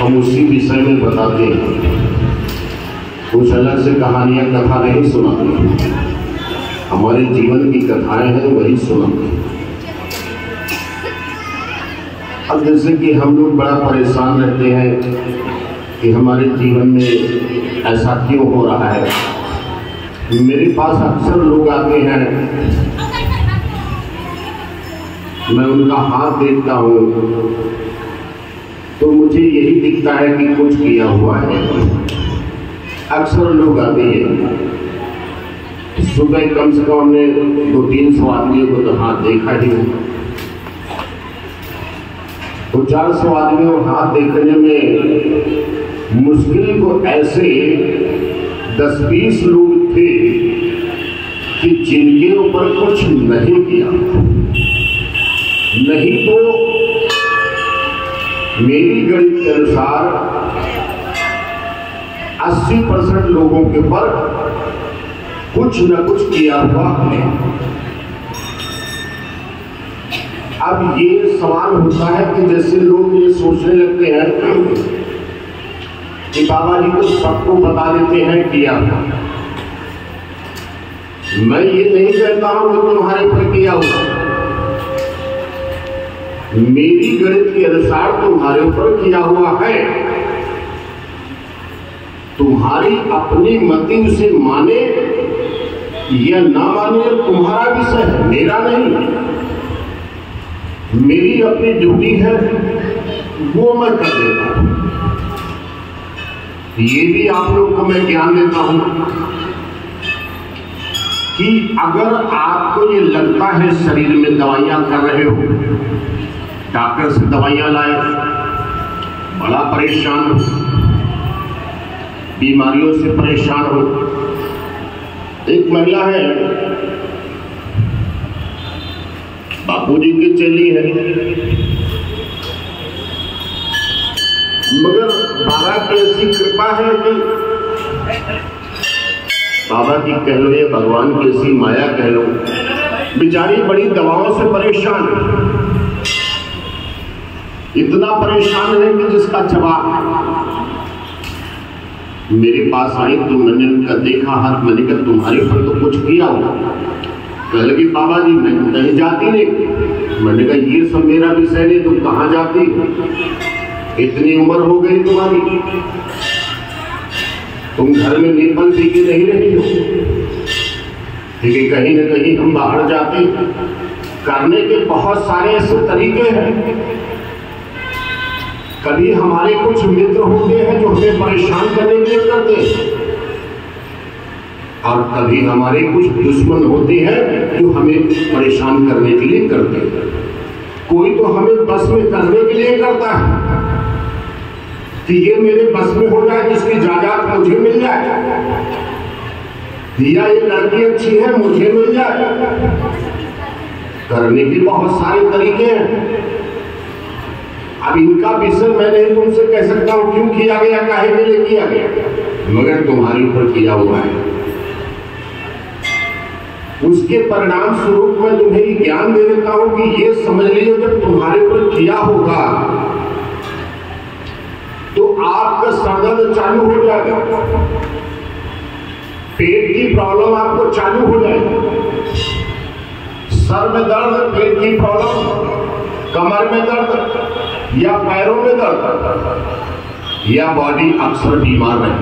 हम उसी विषय में बताते हैं, कुछ अलग से कहानियाँ कथा नहीं सुनाते, हमारे जीवन की कथाएं हैं वही सुनाते हैं। अब जैसे कि हम लोग बड़ा परेशान रहते हैं कि हमारे जीवन में ऐसा क्यों हो रहा है। मेरे पास अक्सर लोग आते हैं, मैं उनका हाथ देखता हूँ तो मुझे यही दिखता है कि कुछ किया हुआ है। अक्सर लोग आते हैं, सुबह कम से कम हमने 200-300 आदमियों को तो हाथ देखा ही है। तो 400 आदमियों हाथ देखने में मुश्किल को ऐसे 10-20 लोग थे कि जिनके ऊपर कुछ नहीं किया। नहीं तो मेरी गणित के अनुसार 80% लोगों के ऊपर कुछ न कुछ किया हुआ है। अब ये सवाल होता है कि जैसे लोग ये सोचने लगते हैं कि बाबा जी तो सबको बता देते हैं किया। मैं ये नहीं कहता हूं कि तुम्हारे ऊपर किया हुआ, मेरी गणित के अनुसार तुम्हारे ऊपर किया हुआ है। तुम्हारी अपनी मति उसे माने या ना माने तुम्हारा विषय है, मेरा नहीं। मेरी अपनी ड्यूटी है, वो मैं कर देता हूं। ये भी आप लोग को मैं ज्ञान देता हूं कि अगर आपको ये लगता है शरीर में दवाइयां कर रहे हो, डॉक्टर से दवाइयां लाए, बड़ा परेशान हो, बीमारियों से परेशान हो। एक महिला है, बापूजी की चेली है, मगर बाबा की ऐसी कृपा है कि बाबा की कह लो या भगवान की ऐसी माया कह लो, बेचारी बड़ी दवाओं से परेशान है। इतना परेशान है कि जिसका जवाब मेरे पास आई तो मैंने उनका देखा हाथ, मैंने कहा तुम्हारे ऊपर तो कुछ किया हुआ। कह लगी बाबा जी मैं कहीं जाती नहीं। मैंने कहा ये सब मेरा विषय नहीं, तुम कहाँ जाती, इतनी उम्र हो गई तुम्हारी, तुम घर में नीपल पी के नहीं रही हो। ठीक है, कहीं ना कहीं हम बाहर जाते, करने के बहुत सारे ऐसे तरीके हैं। कभी हमारे कुछ मित्र होते हैं जो हमें परेशान करने के लिए करते हैं, और कभी हमारे कुछ दुश्मन होते हैं जो हमें परेशान करने के लिए करते हैं। कोई तो हमें बस में करने के लिए करता है कि ये मेरे बस में हो जाए, जिसकी जायदाद मुझे मिल जाए, या ये लड़की अच्छी है मुझे मिल जाए। करने के बहुत सारे तरीके हैं। अब इनका विषय मैं नहीं तुमसे कह सकता हूं क्यों किया गया, काहे के लिए किया गया, मगर तुम्हारे ऊपर किया हुआ है। उसके परिणाम स्वरूप मैं तुम्हें ज्ञान दे देता हूं कि ये समझ लीजिए, जब तुम्हारे ऊपर किया होगा तो आपका सरदर्द चालू हो जाएगा, पेट की प्रॉब्लम आपको चालू हो जाएगी, सर में दर्द, पेट की प्रॉब्लम, कमर में दर्द या पैरों में दर्द, या बॉडी अक्सर बीमार रहे।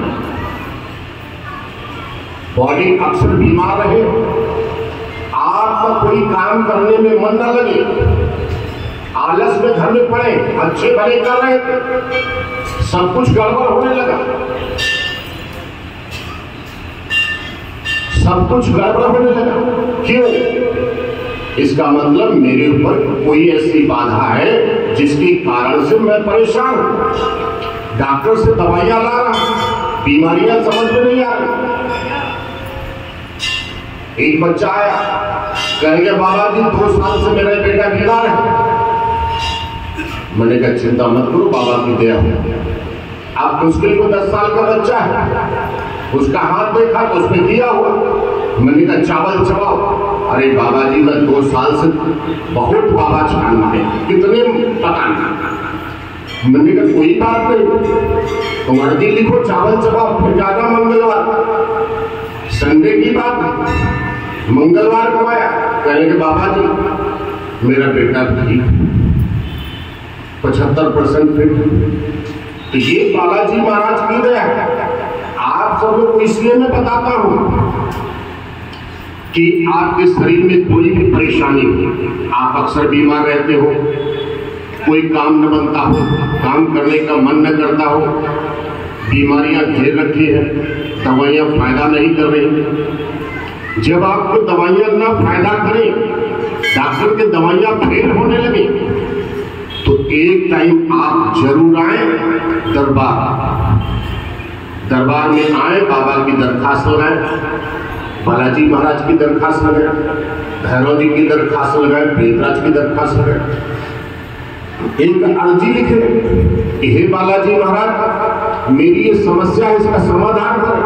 बॉडी अक्सर बीमार रहे, आपका कोई काम करने में मन न लगे, आलस में घर में पड़े, अच्छे भले कर रहे थे, सब कुछ गड़बड़ होने लगा, सब कुछ गड़बड़ होने लगा। क्यों? इसका मतलब मेरे ऊपर कोई ऐसी बाधा है जिसके कारण से मैं परेशान हूं। डॉक्टर से दवाइयां ला रहा हूं, बीमारियां समझ में नहीं आ रही। एक बच्चा आया, कहेंगे बाबा जी 2 साल से मेरा बेटा बीमार है। मैंने कहा चिंता मत करो, बाबा की दया हो। अब मुश्किल को 10 साल का बच्चा है, उसका हाथ देखा तो उसमें किया हुआ। मैंने कहा चावल चबाओ। अरे बाबा जी मैं 2 साल से बहुत बाबा छानना है, कितने पता नहीं, मैंने कहा कोई बात नहीं, तुम अर्जी लिखो, चावल चबाओ, फिर जाना मंगलवार। संडे की बात, मंगलवार को आया, कहने के बाबा जी मेरा बेटा ठीक 75% फिट। तो ये बालाजी महाराज की दया है। आप सब लोग को इसलिए मैं बताता हूं कि आपके शरीर में कोई भी परेशानी हो, आप अक्सर बीमार रहते हो, कोई काम न बनता हो, काम करने का मन न करता हो, बीमारियां घेर रखी है, दवाइयां फायदा नहीं कर रही। जब आपको दवाइयां ना फायदा करें, डॉक्टर के दवाइयां फेल होने लगे, तो एक टाइम आप जरूर आए दरबार में आए, बाबा की दरखास्त लगाए, बालाजी महाराज की दरखास्त लगाए, भैरव जी की दरखास्त लगाए, प्रेतराज की दरखास्त लगाए, एक अर्जी लिखे कि हे बालाजी महाराज मेरी ये समस्या है, इसका समाधान करें,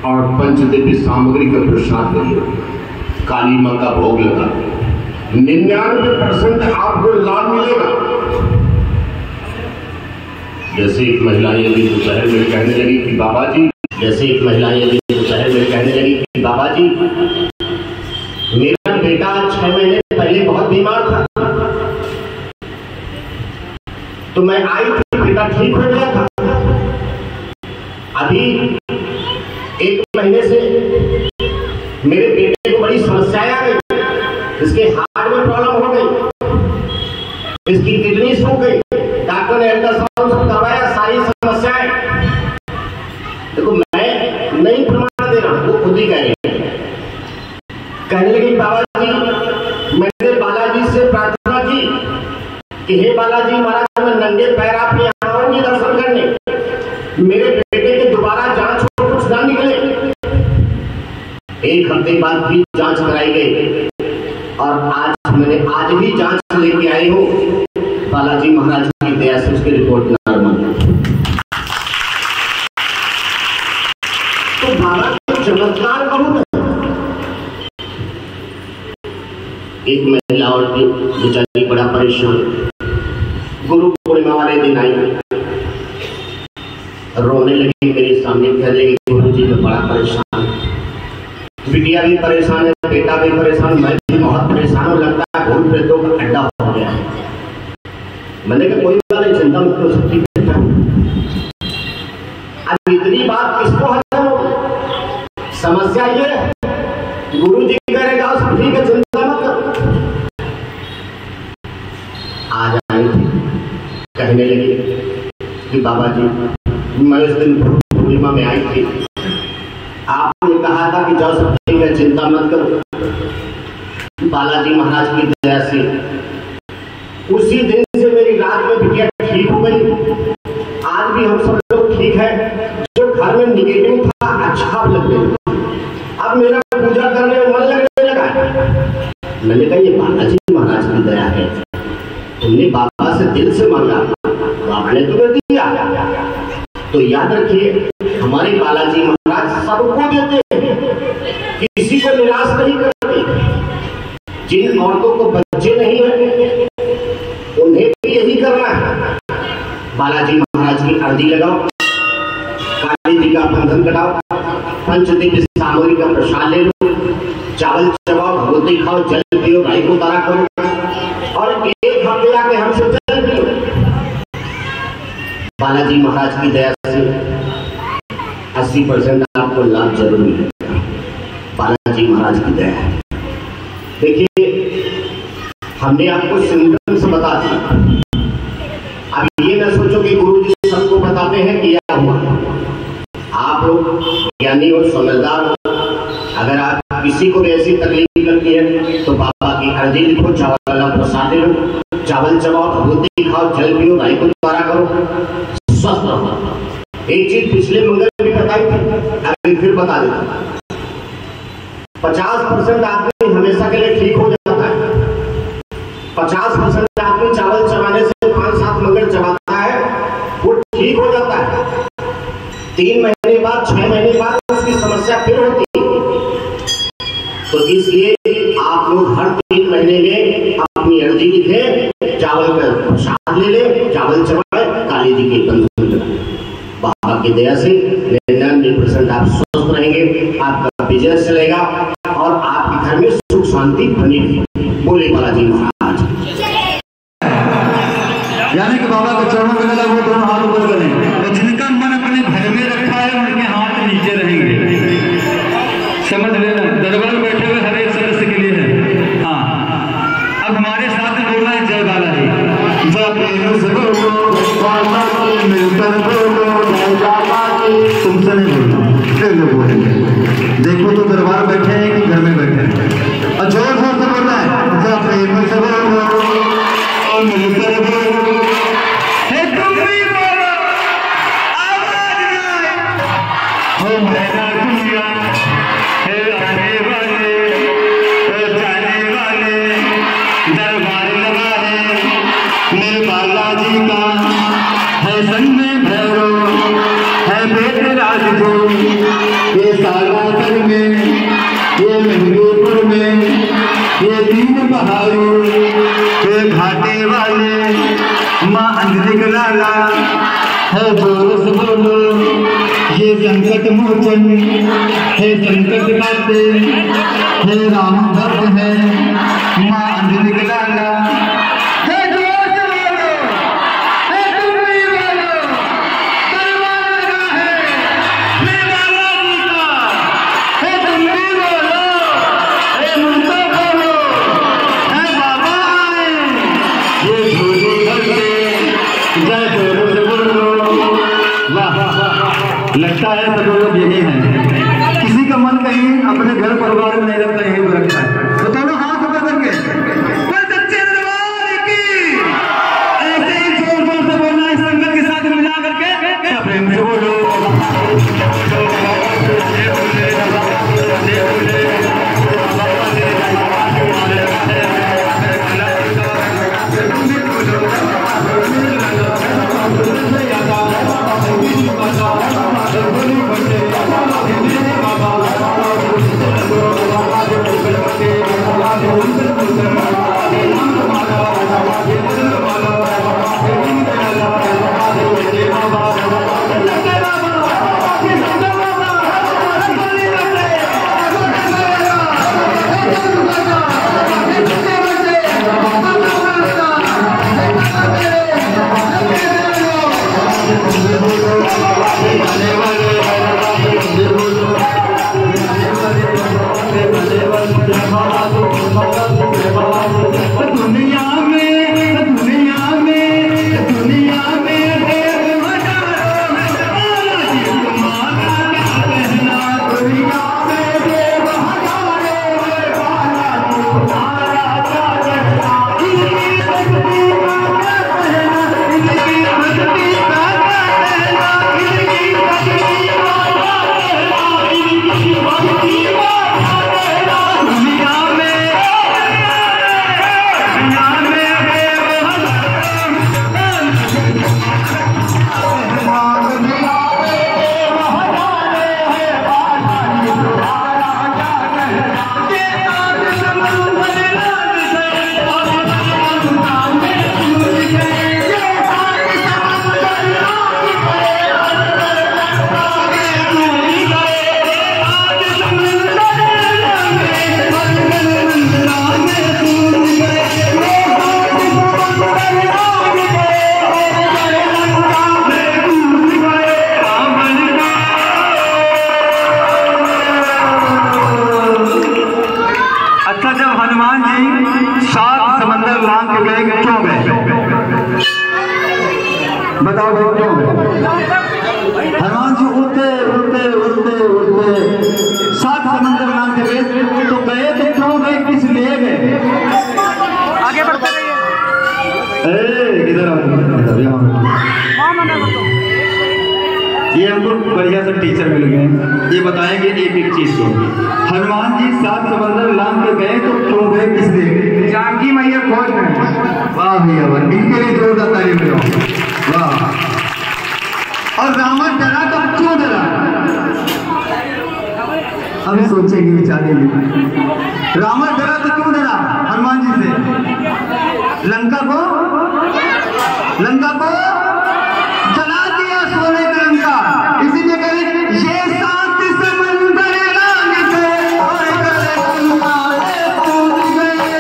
और पंचदेवी सामग्री का प्रसाद दिए, काली मां का भोग लगा, 99% आपको लाभ मिलेगा। जैसे एक महिला यदि दोपहर में कहने लगी कि बाबा जी, बाबा जी मेरा बेटा 6 महीने पहले बहुत बीमार था, तो मैं आई थी, बेटा ठीक हो गया था। अभी 1 महीने से मेरे बेटे को बड़ी समस्याएं आ गई, इसके हार्ट में प्रॉब्लम हो गई, इसकी किडनी सूख गई, डॉक्टर ने अल्ट्रासाउंड करवाया, सारी समस्याएं। देखो मैं नहीं प्रमाण दे रहा, वो खुद ही कह रही है। कहने लगी बाबा जी मैंने बालाजी से प्रार्थना की कि हे बालाजी महाराज मैं नंगे पैर आपके यहाँ आऊंगी दर्शन करने, मेरे बेटे के दोबारा जांच हो, कुछ ना निकले। 1 हफ्ते बाद भी जांच कराई गई, और आज भी जांच लेके आई हूँ, बालाजी महाराज की दया से उसकी रिपोर्ट नॉर्मल है। तो बाबा का चमत्कार बहुत है। एक महिला और बेचारी बड़ा परेशान, गुरु पूर्णिमा वाले दिन आई, रोने लगी मेरे सामने, कहने लगी गुरु जी मैं बड़ा परेशान, बिटिया भी परेशान है, बेटा भी परेशान, मैं भी बहुत परेशान हूं, लगता है भूत प्रेतों का अड्डा हो गया है। मैंने कहा कोई बात नहीं, चिंता मत करो, सब ठीक है। अब इतनी बात किसको हल हो, समस्या ये है, गुरु जी कह रहे जाओ सब ठीक है, चिंता मत करो। आज आई थी, कहने लगी कि बाबा जी मैं उस दिन पूर्णिमा में आई थी, आपने कहा था कि जाओ सब ठीक है, चिंता मत करो। बालाजी महाराज की दया से उसी दिन से मेरी रात में बिटिया ठीक हो गई, आज भी हम सब लोग ठीक है। जो घर में निगेटिव था अच्छा लगने लगा, अब मेरा पूजा करने में मन लगने लगा। मैंने कहा ये बालाजी महाराज की दया है, तुमने बाबा से दिल से मांगा, बाबा ने तुम्हें दिया। तो याद रखिए हमारे बालाजी महाराज सबको देते हैं, किसी को निराश नहीं करते। जिन औरतों को बच्चे नहीं है उन्हें भी यही करना है, बालाजी महाराज की अर्जी लगाओ, काली जी का बंधन कटाओ, पंचदेवी सामग्री का प्रसाद ले लो, चावल चबाओ, भगवती खाओ, जल पियो, राई को तारा करो, और 1 हफ्ते आके हमसे जल पियो। बालाजी महाराज की दया से 80% आपको लाभ जरूर मिलेगा। बालाजी महाराज की दया है। देखिए हमने आपको सिम्टम्स बता दिया, अब ये न सोचो कि गुरु जी सबको बताते हैं किया हुआ। आप लोग ज्ञानी और समझदार हो, अगर आप किसी को भी ऐसी तकलीफ लगती है तो बाबा की अर्जी लिखो, चावल वाला प्रसाद लो, चावल चबाओ, भगवती खाओ, जल पियो, राई को द्वारा करो, स्वस्थ रहो। एक चीज पिछले मंगल भी बताई थी, अभी फिर बता देता, 50% आदमी हमेशा के लिए ठीक हो जाता है। 50% आदमी चावल चबाने से 5-7 मंगल चबाता है, वो ठीक हो जाता है। 3 महीने बाद, 6 महीने बाद उसकी समस्या फिर होती है। तो इसलिए आप लोग हर 3 महीने में अपनी अर्जी लिखें, चावल का प्रसाद ले ले, चावल चढ़ाए, काली जी के बंधन। बाबा की दया से 99% आप स्वस्थ रहेंगे, आपका बिजनेस चलेगा और आपके घर में सुख शांति बनी रहेगी। बोले बालाजी महाराज। यानी कि बाबा के चरणों में लगा वो दोनों हाथ ऊपर करें और जिनका मन अपने घर में रखा है उनके हाथ नीचे रहेंगे। समझ लेना, दरबार में बैठे हुए हर एक सदस्य के लिए है। हाँ, अब हमारे साथ बोलना है जय बालाजी। तुमसे नहीं बोलना, देखो तो दरबार बैठे हैं कि घर में बैठे हैं, और जोर जोर से बोलना है मिलकर बोलो, हे तुम भी बोलो, आवाज आए, हो मेरा दुनिया, हे आने वाले, हे जाने वाले, दरबार लगा है मेरे बालाजी का, है संग में भैरव, है बेटे राज जो, ये सालासर में, ये महंगीपुर में, ये दीन बहारू, ये घाटे वाले, माँ अंजलिक लाला, है जोर से बोलो, ये संकट मोचन, है संकट काटे, है राम भक्त है, माँ अंजलिक लाला, है जोर से बोलो, है तुम भी बोलो, दरबार लगा है मेरे बालाजी का, है तुम भी बोलो, है मुझसे बोलो, है बाबा आए, ये झोली भरते जय जोरों से बोलो। वाह, लगता है सब लोग यही हैं, किसी का मन कहीं अपने घर परिवार में नहीं रखता, यही रखता है। तो दोनों हाथ ऊपर करके सच्चे दरबार की ऐसे ही जोर जोर से बोलना है, संगत के साथ मिला करके प्रेम से बोलो। बताओ क्यों? हनुमान जी उड़ते उड़ते उड़ते उड़ते 7 समंदर लांघ के गए, तो गए तो क्यों गए, किस लिए गए? आगे बढ़ते रहिए। किधर ये हमको बढ़िया से टीचर मिल गए, ये बताएंगे एक एक चीज को। हनुमान जी 7 समंदर लांघ के गए तो क्यों गए, किस लिए? जानकी मैया खोज में। वाह भैया वाह, इनके लिए जोरदार ताली मिलो। वाह। और रावण डरा तो क्यों डरा? अभी सोचेंगे, विचारेंगे। रावण डरा तो क्यों डरा हनुमान जी से? लंका को जला दिया सोने का लंका। इसीलिए कहे ये सात समंदर लांग के और गले तुम्हारे टूट गए।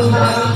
Thank you.